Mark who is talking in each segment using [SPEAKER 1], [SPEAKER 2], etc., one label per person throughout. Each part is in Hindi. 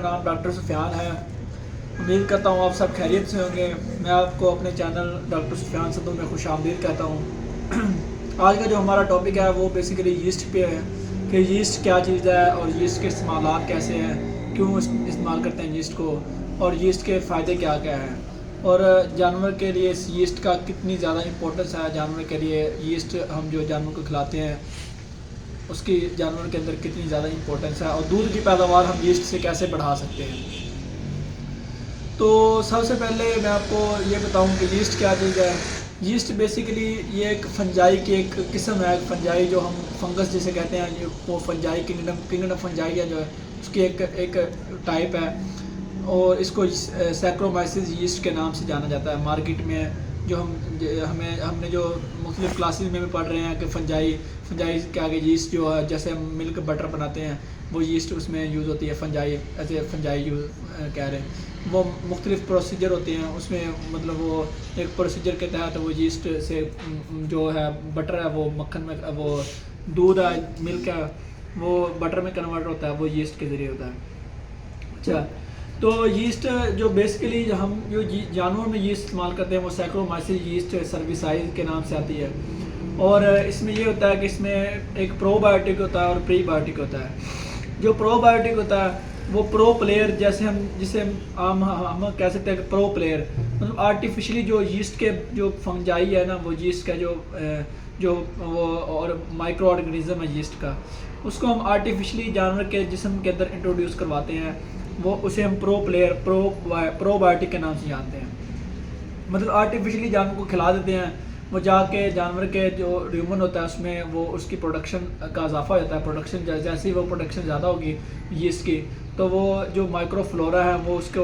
[SPEAKER 1] नाम डॉक्टर सुफियान है। उम्मीद करता हूँ आप सब खैरियत से होंगे। मैं आपको अपने चैनल डॉक्टर सुफियान सदू में खुशामदीद कहता हूँ। आज का जो हमारा टॉपिक है वो बेसिकली यीस्ट पे है कि यीस्ट क्या चीज़ है और यीस्ट के इस्तेमाल कैसे हैं, क्यों इस्तेमाल करते हैं यीस्ट को, और यीस्ट के फ़ायदे क्या क्या हैं, और जानवर के लिए इस यीस्ट का कितनी ज़्यादा इम्पोर्टेंस है। जानवर के लिए यीस्ट हम जो जानवर को खिलाते हैं उसकी जानवर के अंदर कितनी ज़्यादा इम्पोर्टेंस है, और दूध की पैदावार हम यीस्ट से कैसे बढ़ा सकते हैं। तो सबसे पहले मैं आपको ये बताऊं कि यीस्ट क्या चीज़ है। यीस्ट बेसिकली ये एक फंजाई की एक किस्म है। फंजाई जो हम फंगस जिसे कहते हैं, वो फंजाई किंगडम फंजाई है जो है, उसकी एक टाइप है, और इसको सैक्रोमाइसिस यीस्ट के नाम से जाना जाता है। मार्केट में जो हमने जो मुख्तलिफ क्लासेस में भी पढ़ रहे हैं कि फंजाई के आगे यीस्ट जो है, जैसे हम मिल्क बटर बनाते हैं वो यीस्ट उसमें यूज़ होती है। फंजाई यूज़ कह रहे हैं, वो मुख्तलिफ प्रोसीजर होते हैं उसमें, मतलब वो एक प्रोसीजर के तहत वो यीस्ट से जो है बटर है वो मक्खन में, वो दूध है मिल्क है वो बटर में कन्वर्ट होता है, वो यीस्ट के ज़रिए होता है। अच्छा, तो यीस्ट जो बेसिकली हम जो जानवर में यीस्ट इस्तेमाल करते हैं वो सैक्रोमाइसिस यीस्ट सर्विसाइज के नाम से आती है, और इसमें ये होता है कि इसमें एक प्रोबायोटिक होता है और प्रीबायोटिक होता है। जो प्रोबायोटिक होता है वो प्रो प्लेयर, जैसे जिसे हम कह सकते हैं कि प्रो प्लेयर मतलब आर्टिफिशियली जो यीस्ट के जो फंजाई है ना, वो यीस्ट का जो वो और माइक्रो ऑर्गेनिज्म है यीस्ट का, उसको हम आर्टिफिशियली जानवर के जिस्म के अंदर इंट्रोड्यूस करवाते हैं। वो उसे हम प्रोबायोटिक के नाम से जानते हैं। मतलब आर्टिफिशियली जानवर को खिला देते हैं, वो जाके जानवर के जो ह्यूमन होता है उसमें वो उसकी प्रोडक्शन का इजाफा हो जाता है। प्रोडक्शन जैसे ही वो प्रोडक्शन ज़्यादा होगी यीस्ट की, तो वो जो माइक्रोफ्लोरा है वो उसको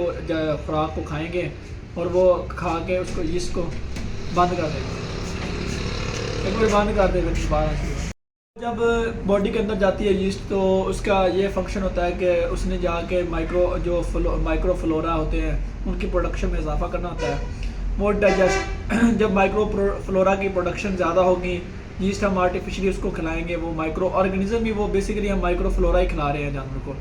[SPEAKER 1] खुराक को खाएंगे और वो खा के उसको यीस्ट को बंद कर देंगे। एक बार बंद कर देंगे दोबारा। जब बॉडी के अंदर जाती है यीस्ट, तो उसका ये फंक्शन होता है कि उसने जाके माइक्रोफ्लोरा होते हैं उनकी प्रोडक्शन में इजाफा करना होता है। वो डाइजेस्ट जब माइक्रोफ्लोरा की प्रोडक्शन ज़्यादा होगी, यीस्ट हम आर्टिफिशियली उसको खिलाएंगे, वो माइक्रो ऑर्गेनिज्म ही वो बेसिकली हम माइक्रोफ्लोरा ही खिला रहे हैं जानवर को।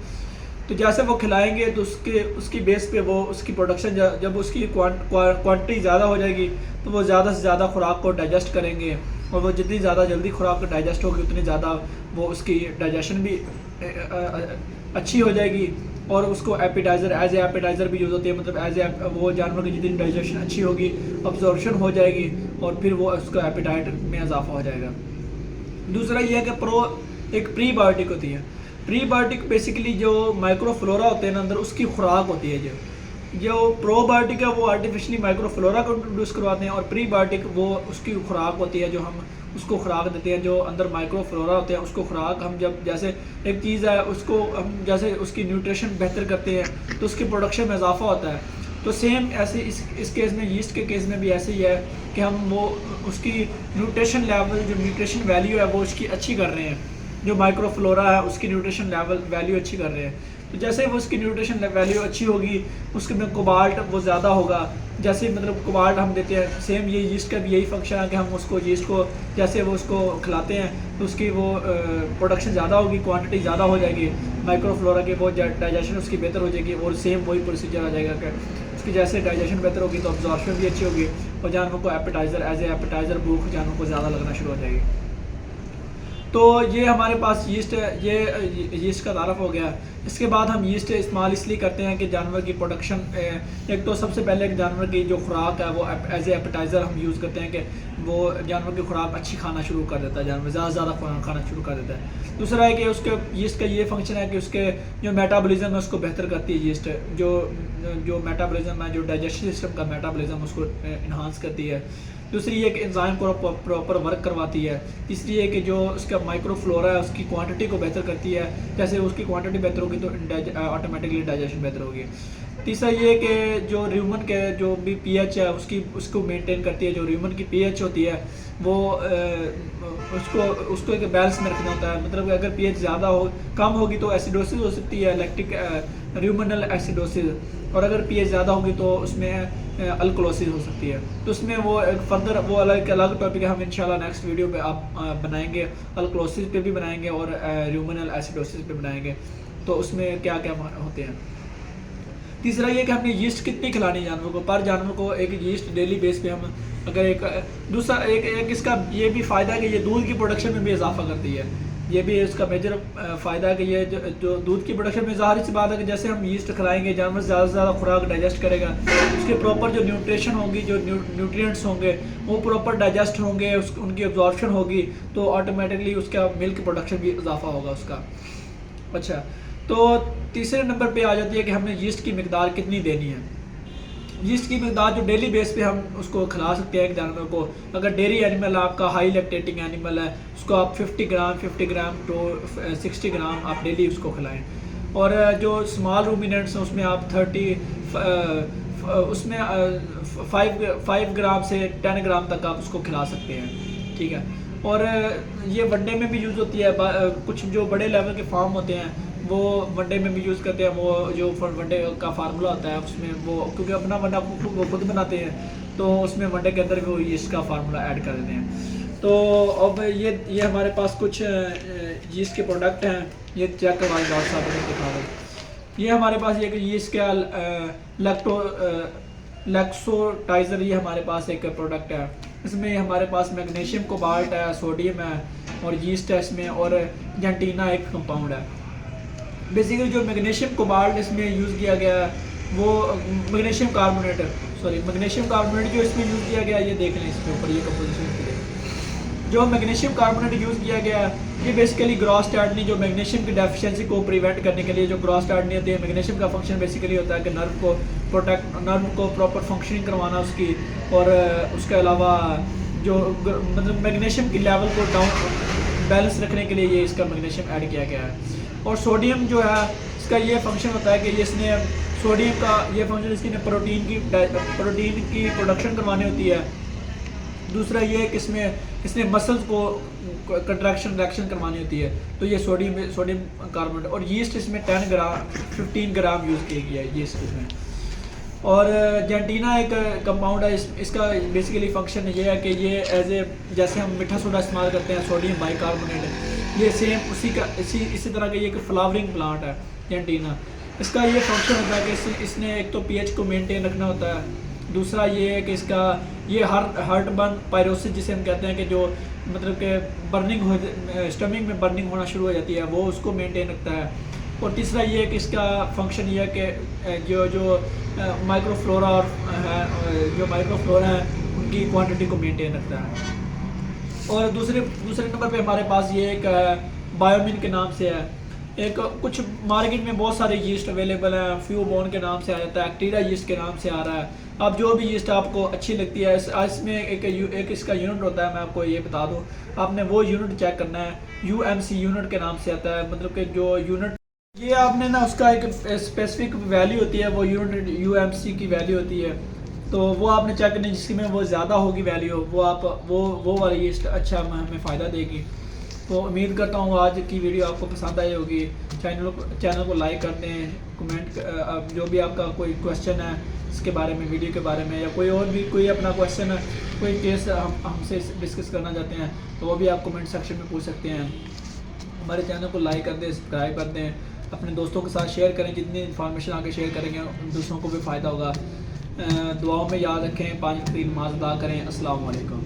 [SPEAKER 1] तो जैसे वो खिलाएंगे तो उसकी बेस पे वो उसकी प्रोडक्शन जब उसकी क्वांटिटी ज़्यादा हो जाएगी तो वो ज़्यादा से ज़्यादा खुराक को डाइजेस्ट करेंगे, और वो जितनी ज़्यादा जल्दी खुराक डाइजेस्ट होगी उतनी ज़्यादा वो उसकी डाइजेशन भी अच्छी हो जाएगी, और उसको एपिटाइज़र भी यूज़ होती है। मतलब वो जानवर की जितनी डाइजेशन अच्छी होगी, अब्जॉर्प्शन हो जाएगी, और फिर वो उसका एपिटाइट में इजाफा हो जाएगा। दूसरा ये है कि एक प्रीबायोटिक होती है। प्रीबायोटिक बेसिकली जो माइक्रोफ्लोरा होते हैं ना अंदर, उसकी खुराक होती है। जो प्रोबायोटिक है वो आर्टिफिशियली माइक्रोफ्लोरा को इंट्रोड्यूस करवाते हैं, और प्रीबायोटिक वो उसकी खुराक होती है जो हम उसको खुराक देते हैं। जो अंदर माइक्रोफ्लोरा होते हैं उसको खुराक हम जब जैसे एक चीज़ है उसको हम जैसे उसकी न्यूट्रिशन बेहतर करते हैं तो उसकी प्रोडक्शन में इजाफा होता है। तो सेम ऐसे इस केस में, यीस्ट के केस में भी ऐसे ही है कि हम वो उसकी न्यूट्रिशन लेवल, जो न्यूट्रिशन वैल्यू है वो उसकी अच्छी कर रहे हैं। जो माइक्रोफ्लोरा है उसकी न्यूट्रिशन वैल्यू अच्छी कर रहे हैं। तो जैसे वो उसकी न्यूट्रिशन वैल्यू अच्छी होगी, उसके में कोबाल्ट वो ज़्यादा होगा। जैसे मतलब कोबाल्ट हम देते हैं, सेम ये यीस्ट का भी यही फंक्शन है कि हम उसको यीस्ट को जैसे वो उसको खिलाते हैं तो उसकी वो प्रोडक्शन ज़्यादा होगी, क्वांटिटी ज़्यादा हो जाएगी माइक्रोफ्लोरा की, वो डाइजेशन उसकी बेहतर हो जाएगी, और सेम वही प्रोसीजर आ जाएगा कि उसकी जैसे डाइजेशन बेहतर होगी तो अब्जॉर्प्शन भी अच्छी होगी, और जानवर को एपिटाइज़र भूख जानवर को ज़्यादा लगना शुरू हो जाएगी। तो ये हमारे पास यीस्ट यीस्ट का तारफ़ हो गया। इसके बाद हम यीस्ट इस्तेमाल इसलिए करते हैं कि जानवर की प्रोडक्शन, एक तो सबसे पहले जानवर की जो खुराक है वो एज ए एपिटाइज़र हम यूज़ करते हैं कि वो जानवर की खुराक अच्छी खाना शुरू कर देता है, जानवर ज़्यादा खाना शुरू कर देता है। दूसरा है कि उसके यीस्ट का ये फंक्शन है कि उसके जो मेटाबॉलिज्म है उसको बेहतर करती है यीस्ट। जो मेटाबॉलिज्म है, जो डाइजेस्टिव सिस्टम का मेटाबॉलिज्म उसको इन्हांस करती है। दूसरी ये कि एंजाइम को प्रॉपर वर्क करवाती है। तीसरी है कि जो उसका माइक्रोफ्लोरा है उसकी क्वांटिटी को बेहतर करती है, जैसे उसकी क्वांटिटी बेहतर होगी तो ऑटोमेटिकली डाइजेशन बेहतर होगी। तीसरा ये कि जो ह्यूमन के जो भी पीएच है उसको मेंटेन करती है। जो ह्यूमन की पीएच होती है वो उसको एक बैलेंस में रखना होता है। मतलब अगर पीएच ज़्यादा कम होगी तो एसिडोसिस हो सकती है, लैक्टिक र्यूमिनल एसिडोसिस, और अगर पीएच ज़्यादा होगी तो उसमें अल्कलोसिस हो सकती है। तो उसमें वो एक फर्दर वो अलग टॉपिक है, हम इंशाल्लाह नेक्स्ट वीडियो पे आप बनाएंगे, अल्कलोसिस पे भी बनाएंगे और र्यूमिनल एसिडोसिस पे बनाएंगे, तो उसमें क्या क्या होते हैं। तीसरा ये कि हमने यीस्ट कितनी खिलानी है जानवर को, पर जानवर को एक यीस्ट डेली बेस पे हम अगर एक दूसरा एक इसका ये भी फ़ायदा है कि ये दूध की प्रोडक्शन में भी इजाफा करती है। ये भी इसका मेजर फ़ायदा है कि ये जो दूध की प्रोडक्शन में ज़ाहिर सी बात है कि जैसे हम यीस्ट खिलाएंगे जानवर ज़्यादा से ज़्यादा खुराक डाइजेस्ट करेगा, उसके प्रॉपर जो न्यूट्रिशन होगी, जो न्यूट्रिएंट्स होंगे वो प्रॉपर डाइजेस्ट होंगे, उनकी एब्जॉर्प्शन होगी, तो ऑटोमेटिकली उसका मिल्क प्रोडक्शन भी इजाफा होगा उसका। अच्छा, तो तीसरे नंबर पे आ जाती है कि हमने यीस्ट की मिकदार कितनी देनी है। यीस्ट की मिकदार जो डेली बेस पे हम उसको खिला सकते हैं एक जानवर को। अगर डेयरी एनिमल आपका हाई लैक्टेटिंग एनिमल है, उसको आप 50 ग्राम टू 60 ग्राम आप डेली उसको खिलाएं। और जो स्मॉल रूमिनेंट्स हैं उसमें आप 5 ग्राम से 10 ग्राम तक आप उसको खिला सकते हैं, ठीक है। और ये वनडे में भी यूज़ होती है। कुछ जो बड़े लेवल के फार्म होते हैं वो वनडे में भी यूज़ करते हैं। वो जो वनडे का फार्मूला होता है उसमें वो क्योंकि अपना वनडा वो खुद बनाते हैं, तो उसमें वनडे के अंदर भी वो यीस्ट का फार्मूला ऐड कर देते हैं। तो अब ये हमारे पास कुछ यीस्ट के प्रोडक्ट हैं, ये चेक करवाएं डॉक्टर साहब ने दिखा दो। ये हमारे पास ये यीस्ट का लैक्सोटाइज़र, ये हमारे पास एक प्रोडक्ट है। इसमें हमारे पास मैग्नीशियम, कोबाल्ट है, सोडियम है और यीस्ट है इसमें, और जेंटीना एक कंपाउंड है। बेसिकली जो मैग्नीशियम कोबाल्ट इसमें यूज़ किया गया है वो मैग्नीशियम कार्बोनेट जो इसमें यूज़ किया गया है, ये देख लें इसके ऊपर ये कंपोजिशन के लिए जो मैग्नीशियम कार्बोनेट यूज़ किया गया है, ये बेसिकली ग्रोस्टार्टनी जो मैग्नीशियम की डेफिशिएंसी को प्रिवेंट करने के लिए जो ग्रोस्टार्टनी होती है, मैग्नीशियम का फंक्शन बेसिकली होता है कि नर्व को प्रॉपर फंक्शनिंग करवाना उसकी, और उसके अलावा जो मतलब मैग्नीशियम की लेवल को डाउन बैलेंस रखने के लिए ये इसका मैग्नीशियम ऐड किया गया है। और सोडियम जो है इसका ये फंक्शन होता है कि इसने सोडियम का ये फंक्शन इसकी प्रोटीन की प्रोडक्शन करवानी होती है। दूसरा ये कि इसने मसल्स को कंट्रैक्शन रिएक्शन करवानी होती है, तो ये सोडियम कार्बोनेट। और यीस्ट इसमें 15 ग्राम यूज़ किया गया है यीस्ट इसमें। और जेंटीना एक कंपाउंड है, इसका बेसिकली फंक्शन ये है कि ये जैसे हम मीठा सोडा इस्तेमाल करते हैं, सोडियम बाइकार्बोनेट, ये सेम इसी तरह का ये एक फ्लावरिंग प्लांट है जेंटीना। इसका ये फंक्शन होता है कि इसने एक तो पीएच को मेंटेन रखना होता है, दूसरा ये है कि इसका ये हार्ट बर्न पायरोसिस जिसे हम कहते हैं कि जो मतलब कि बर्निंग हो स्टमक में बर्निंग होना शुरू हो जाती है, वो उसको मेंटेन रखता है। और तीसरा ये है कि इसका फंक्शन ये है कि जो माइक्रोफ्लोरा है उनकी क्वांटिटी को मेंटेन रखता है। और दूसरे नंबर पे हमारे पास ये एक बायोमिन के नाम से है। एक कुछ मार्केट में बहुत सारे यीस्ट अवेलेबल हैं, फ्यूबोन के नाम से आ जाता है, एक्टीरा यीस्ट के नाम से आ रहा है। अब जो भी यीस्ट आपको अच्छी लगती है, इसमें एक इसका यूनिट होता है, मैं आपको ये बता दूं, आपने वो यूनिट चेक करना है। UMC यूनिट के नाम से आता है, मतलब कि जो यूनिट ये आपने ना उसका एक स्पेसिफिक वैल्यू होती है, वो यूनिट UMC की वैल्यू होती है, तो वो आपने चेक करना, जिसमें वो ज़्यादा होगी वैल्यू, वो वाली यीस्ट अच्छा हमें फ़ायदा देगी। तो उम्मीद करता हूँ आज की वीडियो आपको पसंद आई होगी। चैनल को लाइक कर दें, कमेंट जो भी आपका कोई क्वेश्चन है इसके बारे में, वीडियो के बारे में, या कोई और भी कोई अपना क्वेश्चन है, कोई केस हमसे डिस्कस करना चाहते हैं, तो वो भी आप कमेंट सेक्शन में पूछ सकते हैं। हमारे चैनल को लाइक कर दें, सब्सक्राइब कर दें, अपने दोस्तों के साथ शेयर करें। जितनी इन्फॉर्मेशन आगे शेयर करेंगे दूसरों को भी फ़ायदा होगा। दुआओं में याद रखें, 5 वक्त की नमाज़ अदा करें। अस्सलाम वालेकुम।